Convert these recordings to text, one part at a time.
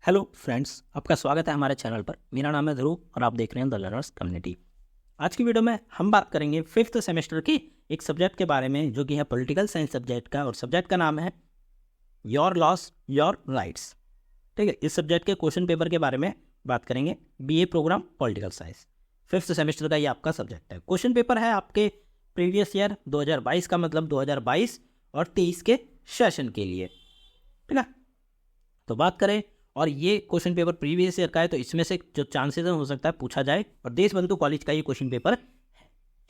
Hello friends, आपका स्वागत है हमारे चैनल पर। मेरा नाम है ध्रुव और आप देख रहे हैं द लर्नर्स कम्युनिटी। आज की वीडियो में हम बात करेंगे फिफ्थ सेमेस्टर की एक सब्जेक्ट के बारे में जो कि है पॉलिटिकल साइंस सब्जेक्ट का, और सब्जेक्ट का नाम है योर लॉस योर राइट्स। ठीक है, इस सब्जेक्ट के क्वेश्चन पेपर के बारे में बात करेंगे। BA program political science fifth semester का ये आपका सब्जेक्ट है। क्वेश्चन पेपर है आपके प्रीवियस ईयर 2022 का, मतलब 2022 और 23 के सेशन के लिए। ठीक है, तो बात करें, और ये क्वेश्चन पेपर प्रीवियस ईयर का है, तो इसमें से जो चांसेस हो सकता है पूछा जाए, और देशबंधु कॉलेज का ये क्वेश्चन पेपर है।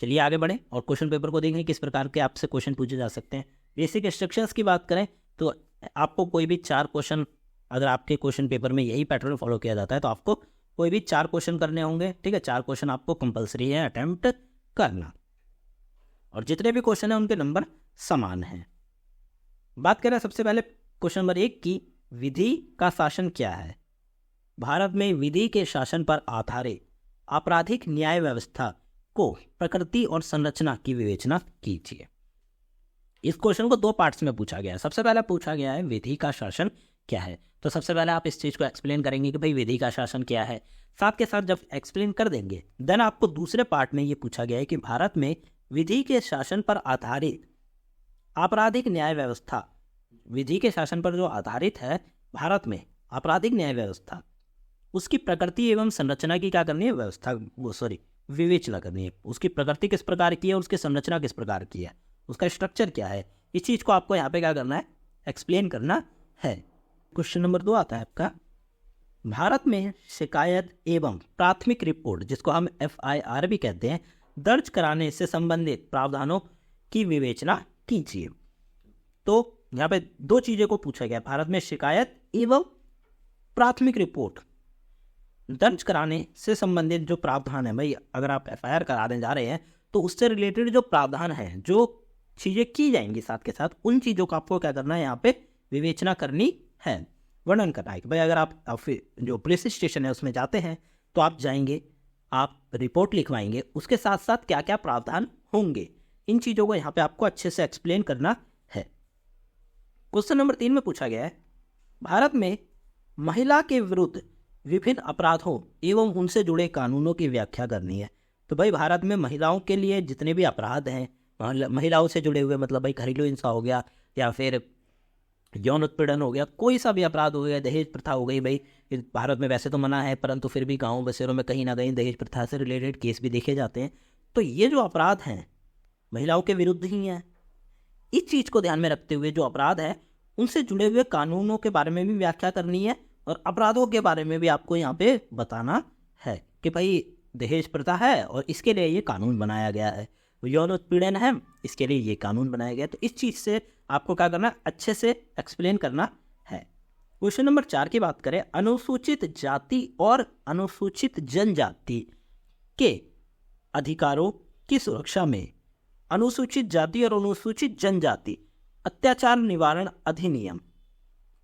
चलिए आगे बढ़ें और क्वेश्चन पेपर को देखें किस प्रकार के आपसे क्वेश्चन पूछे जा सकते हैं। बेसिक इंस्ट्रक्शंस की बात करें तो आपको कोई भी 4 क्वेश्चन, अगर आपके क्वेश्चन पेपर में यही पैटर्न फॉलो किया जाता है तो आपको कोई भी 4 क्वेश्चन करने होंगे। ठीक है, 4 क्वेश्चन आपको कंपलसरी है अटैम्प्ट करना, और जितने भी क्वेश्चन हैं उनके नंबर समान हैं। बात करें सबसे पहले क्वेश्चन नंबर 1 की, विधि का शासन क्या है? भारत में विधि के शासन पर आधारित आपराधिक न्याय व्यवस्था को प्रकृति और संरचना की विवेचना कीजिए। इस क्वेश्चन को 2 पार्ट्स में पूछा गया है। सबसे पहले पूछा गया है विधि का शासन क्या है, तो सबसे पहले आप इस चीज को एक्सप्लेन करेंगे कि भाई विधि का शासन क्या है। साथ के साथ जब एक्सप्लेन कर देंगे, देन आपको दूसरे पार्ट में ये पूछा गया है कि भारत में विधि के शासन पर आधारित आपराधिक न्याय व्यवस्था, विधि के शासन पर जो आधारित है भारत में आपराधिक न्याय व्यवस्था, उसकी प्रकृति एवं संरचना की क्या करनी है, विवेचना करनी है। उसकी प्रकृति किस प्रकार की है, उसकी संरचना किस प्रकार की है, उसका स्ट्रक्चर क्या है, इस चीज को आपको यहाँ पे क्या करना है, एक्सप्लेन करना है। क्वेश्चन नंबर 2 आता है आपका, भारत में शिकायत एवं प्राथमिक रिपोर्ट, जिसको हम FIR भी कहते हैं, दर्ज कराने से संबंधित प्रावधानों की विवेचना कीजिए। तो यहाँ पे 2 चीजें को पूछा गया, भारत में शिकायत एवं प्राथमिक रिपोर्ट दर्ज कराने से संबंधित जो प्रावधान है। भाई अगर आप FIR कराने जा रहे हैं तो उससे रिलेटेड जो प्रावधान है, जो चीजें की जाएंगी साथ के साथ, उन चीजों का आपको क्या करना है, यहाँ पे विवेचना करनी है, वर्णन करना है कि भाई अगर आप जो पुलिस स्टेशन है उसमें जाते हैं तो आप जाएंगे, आप रिपोर्ट लिखवाएंगे, उसके साथ साथ क्या क्या प्रावधान होंगे, इन चीजों को यहाँ पे आपको अच्छे से एक्सप्लेन करना है। क्वेश्चन नंबर 3 में पूछा गया है, भारत में महिला के विरुद्ध विभिन्न अपराधों एवं उनसे जुड़े कानूनों की व्याख्या करनी है। तो भाई भारत में महिलाओं के लिए जितने भी अपराध हैं, महिलाओं से जुड़े हुए, मतलब भाई घरेलू हिंसा हो गया या फिर यौन उत्पीड़न हो गया, कोई सा भी अपराध हो गया, दहेज प्रथा हो गई, भाई भारत में वैसे तो मना है परंतु फिर भी गाँव बसेरों में कहीं ना कहीं दहेज प्रथा से रिलेटेड केस भी देखे जाते हैं। तो ये जो अपराध हैं महिलाओं के विरुद्ध ही हैं। इस चीज को ध्यान में रखते हुए जो अपराध है उनसे जुड़े हुए कानूनों के बारे में भी व्याख्या करनी है, और अपराधों के बारे में भी आपको यहाँ पे बताना है कि भाई दहेज प्रथा है और इसके लिए ये कानून बनाया गया है, यौन उत्पीड़न है इसके लिए ये कानून बनाया गया है। तो इस चीज से आपको क्या करना है, अच्छे से एक्सप्लेन करना है। क्वेश्चन नंबर 4 की बात करें, अनुसूचित जाति और अनुसूचित जनजाति के अधिकारों की सुरक्षा में अनुसूचित जाति और अनुसूचित जनजाति अत्याचार निवारण अधिनियम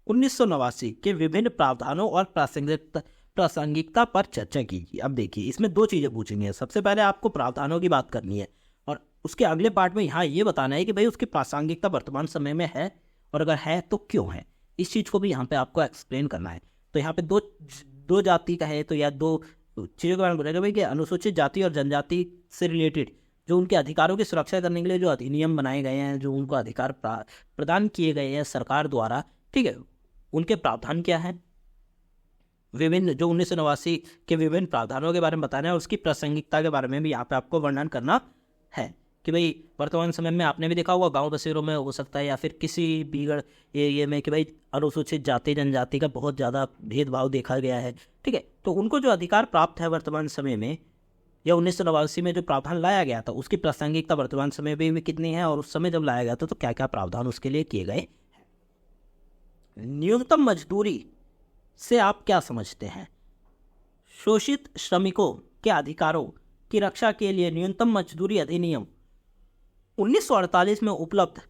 1989 के विभिन्न प्रावधानों और प्रासंगिकता पर चर्चा कीजिए। अब देखिए, इसमें 2 चीजें पूछेंगी है। सबसे पहले आपको प्रावधानों की बात करनी है, और उसके अगले पार्ट में यहाँ ये बताना है कि भाई उसकी प्रासंगिकता वर्तमान समय में है, और अगर है तो क्यों है, इस चीज को भी यहाँ पे आपको एक्सप्लेन करना है। तो यहाँ पे दो जाति का है, तो या 2 चीजों के बारे में बोलेगा भाई कि अनुसूचित जाति और जनजाति से रिलेटेड जो उनके अधिकारों की सुरक्षा करने के लिए जो अधिनियम बनाए गए हैं, जो उनको अधिकार प्रदान किए गए हैं सरकार द्वारा, ठीक है, उनके प्रावधान क्या हैं, विभिन्न जो 1989 के विभिन्न प्रावधानों के बारे में बताना है, और उसकी प्रासंगिकता के बारे में भी यहाँ पे आपको वर्णन करना है कि भाई वर्तमान समय में आपने भी देखा होगा गांव बसेरों में हो सकता है या फिर किसी बिगड़ एरिया में कि भाई अनुसूचित जाति जनजाति का बहुत ज़्यादा भेदभाव देखा गया है। ठीक है, तो उनको जो अधिकार प्राप्त है वर्तमान समय में, या 1989 में जो प्रावधान लाया गया था उसकी प्रासंगिकता वर्तमान समय में भी कितनी है, और उस समय जब लाया गया था तो क्या क्या प्रावधान उसके लिए किए गए। न्यूनतम मजदूरी से आप क्या समझते हैं? शोषित श्रमिकों के अधिकारों की रक्षा के लिए न्यूनतम मजदूरी अधिनियम 1948 में उपलब्ध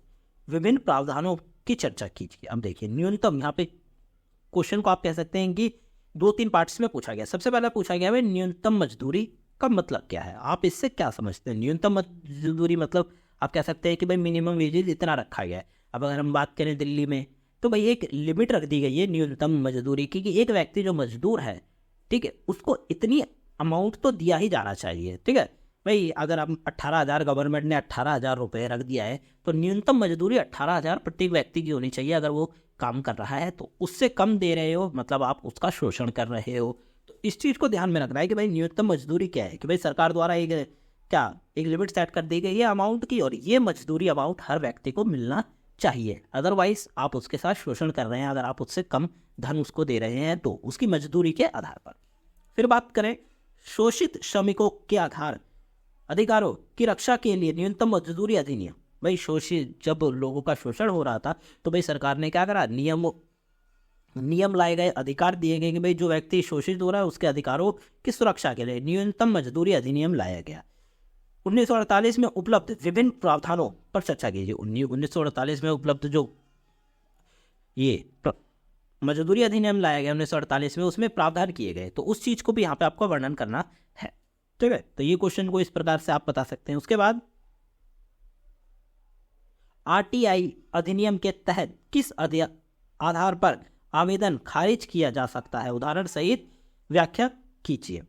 विभिन्न प्रावधानों की चर्चा कीजिए। अब देखिए, न्यूनतम, यहाँ पे क्वेश्चन को आप कह सकते हैं कि 2-3 पार्ट्स में पूछा गया। सबसे पहले पूछा गया है न्यूनतम मजदूरी का मतलब क्या है, आप इससे क्या समझते हैं? न्यूनतम मजदूरी मतलब आप कह सकते हैं कि भाई मिनिमम वेजेस इतना रखा गया है। अब अगर हम बात करें दिल्ली में तो भाई एक लिमिट रख दी गई है न्यूनतम मजदूरी की कि एक व्यक्ति जो मजदूर है, ठीक है, उसको इतनी अमाउंट तो दिया ही जाना चाहिए। ठीक है भाई, अगर आप 18,000 गवर्नमेंट ने 18,000 रुपये रख दिया है तो न्यूनतम मजदूरी 18,000 प्रत्येक व्यक्ति की होनी चाहिए। अगर वो काम कर रहा है तो उससे कम दे रहे हो मतलब आप उसका शोषण कर रहे हो। तो इस चीज़ को ध्यान में रखना है कि भाई न्यूनतम मजदूरी क्या है, कि भाई सरकार द्वारा एक लिमिट सेट कर दी गई है अमाउंट की, और ये मजदूरी अमाउंट हर व्यक्ति को मिलना चाहिए। अदरवाइज आप उसके साथ शोषण कर रहे हैं, अगर आप उससे कम धन उसको दे रहे हैं तो उसकी मजदूरी के आधार पर। फिर बात करें शोषित श्रमिकों के अधिकारों की रक्षा के लिए न्यूनतम मजदूरी अधिनियम। भाई शोषित, जब लोगों का शोषण हो रहा था तो भाई सरकार ने क्या करा, नियम लाए गए, अधिकार दिए गए कि भाई जो व्यक्ति शोषित हो रहा है उसके अधिकारों की सुरक्षा के लिए न्यूनतम मजदूरी अधिनियम लाया गया। 1948 में उपलब्ध विभिन्न प्रावधानों पर चर्चा कीजिए। 1948 में उपलब्ध जो ये मजदूरी अधिनियम लाया गया 1948 में, उसमें प्रावधान किए गए, तो उस चीज़ को भी यहाँ पे आपको वर्णन करना है। ठीक है, तो ये क्वेश्चन को इस प्रकार से आप बता सकते हैं। उसके बाद आरटीआई अधिनियम के तहत किस आधार पर आवेदन खारिज किया जा सकता है, उदाहरण सहित व्याख्या कीजिए।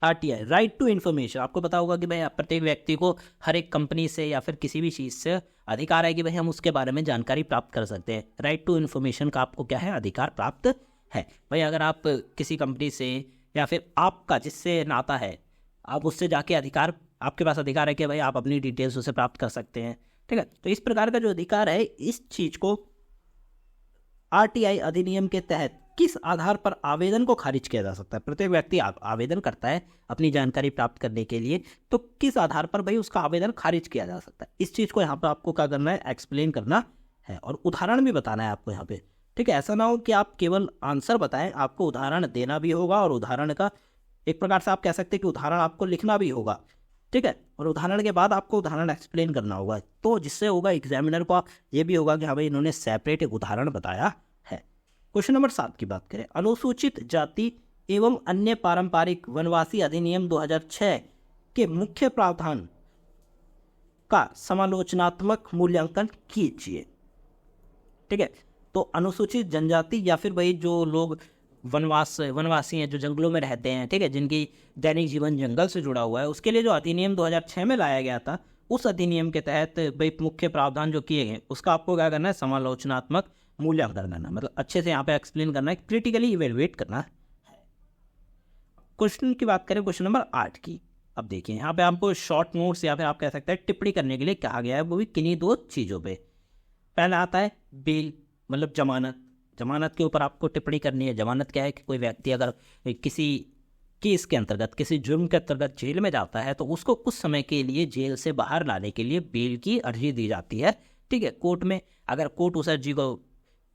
RTI, right to information. आपको पता होगा कि भाई प्रत्येक व्यक्ति को हर एक कंपनी से या फिर किसी भी चीज़ से अधिकार है कि भाई हम उसके बारे में जानकारी प्राप्त कर सकते हैं। राइट टू इन्फॉर्मेशन का आपको क्या है, अधिकार प्राप्त है। भाई अगर आप किसी कंपनी से या फिर आपका जिससे नाता है, आप उससे जाके आपके पास अधिकार है कि भाई आप अपनी डिटेल्स उसे प्राप्त कर सकते हैं। ठीक है, तो इस प्रकार का जो अधिकार है, इस चीज़ को आरटीआई अधिनियम के तहत किस आधार पर आवेदन को खारिज किया जा सकता है। प्रत्येक व्यक्ति आवेदन करता है अपनी जानकारी प्राप्त करने के लिए, तो किस आधार पर भाई उसका आवेदन खारिज किया जा सकता है, इस चीज़ को यहाँ पर आपको क्या करना है, एक्सप्लेन करना है और उदाहरण भी बताना है आपको यहाँ पे। ठीक है, ऐसा ना हो कि आप केवल आंसर बताएं, आपको उदाहरण देना भी होगा और उदाहरण का एक प्रकार से आप कह सकते हैं कि उदाहरण आपको लिखना भी होगा। ठीक है, और उदाहरण के बाद आपको उदाहरण एक्सप्लेन करना होगा, तो जिससे होगा एग्जामिनर को ये भी होगा कि हाँ भाई इन्होंने सेपरेट एक उदाहरण बताया है। क्वेश्चन नंबर 7 की बात करें, अनुसूचित जाति एवं अन्य पारंपरिक वनवासी अधिनियम 2006 के मुख्य प्रावधान का समालोचनात्मक मूल्यांकन कीजिए। ठीक है, तो अनुसूचित जनजाति या फिर भाई जो लोग वनवासी हैं, जो जंगलों में रहते हैं, ठीक है, जिनकी दैनिक जीवन जंगल से जुड़ा हुआ है, उसके लिए जो अधिनियम 2006 में लाया गया था, उस अधिनियम के तहत भाई मुख्य प्रावधान जो किए गए उसका आपको क्या करना है, समालोचनात्मक मूल्यांकन करना, मतलब अच्छे से यहाँ पे एक्सप्लेन करना है, क्रिटिकली इवेलुएट करना है। क्वेश्चन की बात करें, क्वेश्चन नंबर 8 की। अब देखिए यहाँ पे आपको शॉर्ट नोट्स या फिर आप कह सकते हैं टिप्पणी करने के लिए कहा गया है, वो भी किन्हीं 2 चीज़ों पे। पहला आता है बेल, मतलब जमानत के ऊपर आपको टिप्पणी करनी है। जमानत क्या है कि कोई व्यक्ति अगर किसी केस के अंतर्गत, किसी जुर्म के अंतर्गत जेल में जाता है तो उसको कुछ समय के लिए जेल से बाहर लाने के लिए बेल की अर्जी दी जाती है। ठीक है, कोर्ट में अगर कोर्ट उस अर्जी को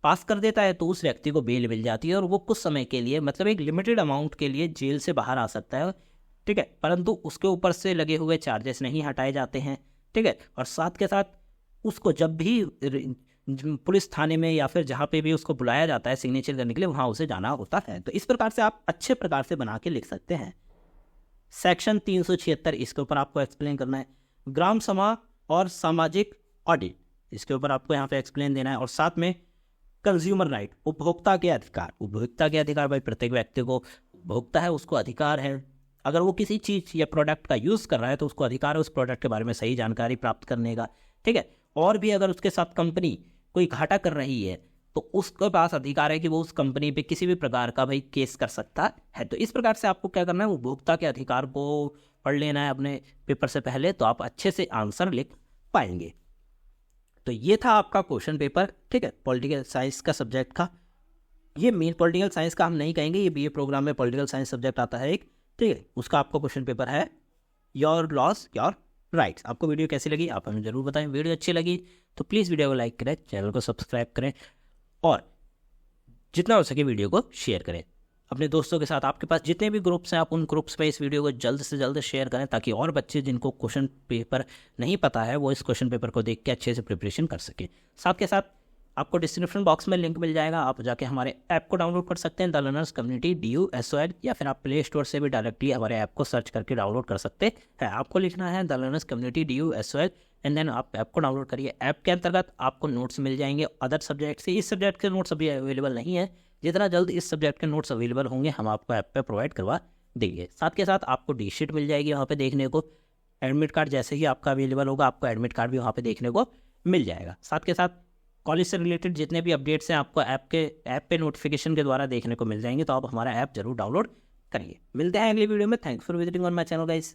पास कर देता है तो उस व्यक्ति को बेल मिल जाती है और वो कुछ समय के लिए, मतलब एक लिमिटेड अमाउंट के लिए जेल से बाहर आ सकता है। ठीक है, परंतु उसके ऊपर से लगे हुए चार्जेस नहीं हटाए जाते हैं। ठीक है, और साथ के साथ उसको जब भी पुलिस थाने में या फिर जहाँ पे भी उसको बुलाया जाता है सिग्नेचर करने के लिए, वहाँ उसे जाना होता है। तो इस प्रकार से आप अच्छे प्रकार से बना के लिख सकते हैं। सेक्शन 376 इसके ऊपर आपको एक्सप्लेन करना है। ग्राम सभा और सामाजिक ऑडिट, इसके ऊपर आपको यहाँ पे एक्सप्लेन देना है। और साथ में कंज्यूमर राइट, उपभोक्ता के अधिकार भाई प्रत्येक व्यक्ति को उपभोक्ता है, उसको अधिकार है, अगर वो किसी चीज़ या प्रोडक्ट का यूज़ कर रहा है तो उसको अधिकार है उस प्रोडक्ट के बारे में सही जानकारी प्राप्त करने का। ठीक है, और भी अगर उसके साथ कंपनी कोई घाटा कर रही है तो उसके पास अधिकार है कि वो उस कंपनी पे किसी भी प्रकार का भाई केस कर सकता है। तो इस प्रकार से आपको क्या करना है, उपभोक्ता के अधिकार को पढ़ लेना है अपने पेपर से पहले, तो आप अच्छे से आंसर लिख पाएंगे। तो ये था आपका क्वेश्चन पेपर। ठीक है, पॉलिटिकल साइंस का सब्जेक्ट का, ये मेन पॉलिटिकल साइंस का हम नहीं कहेंगे, ये बीए प्रोग्राम में पॉलिटिकल साइंस सब्जेक्ट आता है एक। ठीक है, उसका आपका क्वेश्चन पेपर है योर लॉस योर राइट्स। आपको वीडियो कैसी लगी आप हमें जरूर बताएं। वीडियो अच्छी लगी तो प्लीज़ वीडियो को लाइक करें, चैनल को सब्सक्राइब करें और जितना हो सके वीडियो को शेयर करें अपने दोस्तों के साथ। आपके पास जितने भी ग्रुप्स हैं आप उन ग्रुप्स पे इस वीडियो को जल्द से जल्द शेयर करें, ताकि और बच्चे जिनको क्वेश्चन पेपर नहीं पता है वो इस क्वेश्चन पेपर को देख के अच्छे से प्रिपरेशन कर सकें। साथ के साथ आपको डिस्क्रिप्शन बॉक्स में लिंक मिल जाएगा, आप जाके हमारे ऐप को डाउनलोड कर सकते हैं, द लर्नर्स कम्युनिटी DUSOL, या फिर आप प्ले स्टोर से भी डायरेक्टली हमारे ऐप को सर्च करके डाउनलोड कर सकते हैं। आपको लिखना है the learners community DUSOL and then आप ऐप को डाउनलोड करिए। ऐप के अंतर्गत आपको नोट्स मिल जाएंगे अदर सब्जेक्ट से। इस सब्जेक्ट के नोट्स अभी अवेलेबल नहीं है, जितना जल्द इस सब्जेक्ट के नोट्स अवेलेबल होंगे हम आपको ऐप पे प्रोवाइड करवा देंगे। साथ के साथ आपको डी शीट मिल जाएगी वहाँ पे देखने को। एडमिट कार्ड जैसे ही आपका अवेलेबल होगा आपको एडमिट कार्ड भी वहाँ पे देखने को मिल जाएगा। साथ के साथ कॉलेज से रिलेटेड जितने भी अपडेट्स हैं आपको ऐप पे नोटिफिकेशन के द्वारा देखने को मिल जाएंगे, तो आप हमारा ऐप जरूर डाउनलोड करिए। मिलते हैं अगली वीडियो में। Thanks for visiting on my channel guys.